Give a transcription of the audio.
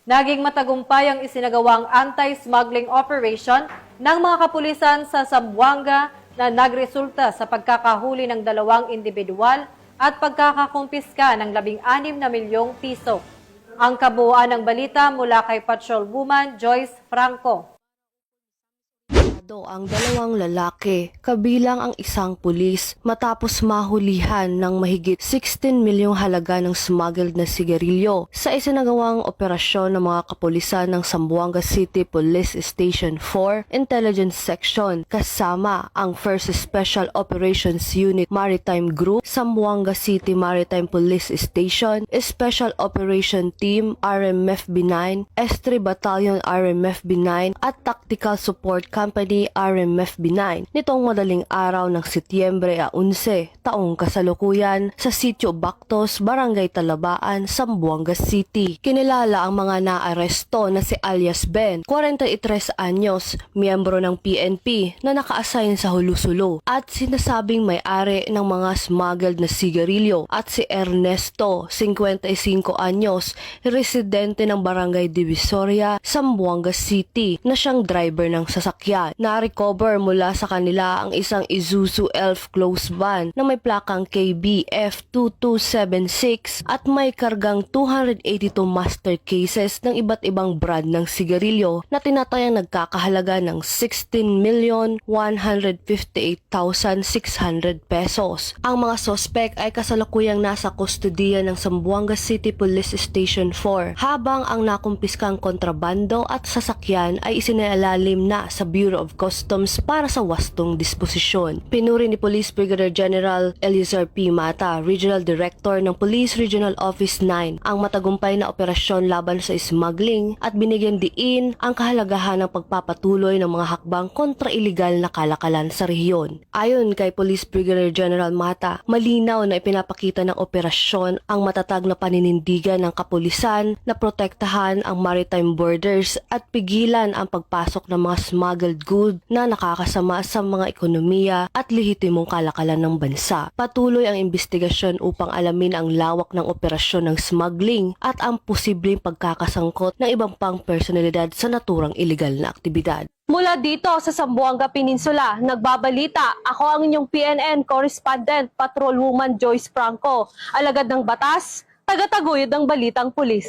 Naging matagumpay ang isinagawang anti-smuggling operation ng mga kapulisan sa Zamboanga na nagresulta sa pagkakahuli ng 2 individual at pagkakakumpiska ng 16 na milyong piso. Ang kabuuan ng balita mula kay Patrolwoman Joyce Franco. Ang 2 lalaki, kabilang ang isang pulis, matapos mahulihan ng mahigit 16 milyong halaga ng smuggled na sigarilyo sa isinagawang operasyon ng mga kapulisan ng Zamboanga City Police Station 4 Intelligence Section kasama ang 1st Special Operations Unit Maritime Group, Zamboanga City Maritime Police Station, Special Operation Team RMFB9, S3 Battalion RMFB9 at Tactical Support Company RMFB9 nitong madaling araw ng Setyembre 11, taong kasalukuyan sa Sitio Bactos, Barangay Talabaan, Zamboanga City. Kinilala ang mga naaresto na si alias Ben, 43 anyos, miyembro ng PNP na naka-assign sa Hulusulo at sinasabing may-ari ng mga smuggled na sigarilyo, at si Ernesto, 55 anyos, residente ng Barangay Divisoria, Zamboanga City na siyang driver ng sasakyan. Na-recover mula sa kanila ang isang Isuzu Elf close van na may plakang KBF2276 at may kargang 282 master cases ng iba't ibang brand ng sigarilyo na tinatayang nagkakahalaga ng 16,158,600 pesos. Ang mga sospek ay kasalukuyang nasa kustudiya ng Zamboanga City Police Station 4 habang ang nakumpiskang kontrabando at sasakyan ay isinailalim na sa Bureau of Customs para sa wastong disposisyon. Pinuri ni Police Brigadier General Eliezer P. Mata, Regional Director ng Police Regional Office 9, ang matagumpay na operasyon laban sa smuggling at binigyan diin ang kahalagahan ng pagpapatuloy ng mga hakbang kontra iligal na kalakalan sa rehiyon. Ayon kay Police Brigadier General Mata, malinaw na ipinapakita ng operasyon ang matatag na paninindigan ng kapulisan na protektahan ang maritime borders at pigilan ang pagpasok ng mga smuggled goods na nakakasama sa mga ekonomiya at lehitimong kalakalan ng bansa. Patuloy ang investigasyon upang alamin ang lawak ng operasyon ng smuggling at ang posibleng pagkakasangkot ng ibang pang personalidad sa naturang iligal na aktibidad. Mula dito sa Zamboanga Peninsula, nagbabalita, ako ang inyong PNN correspondent, Patrolwoman Joyce Franco, alagad ng batas, tagataguyod ng balitang pulis.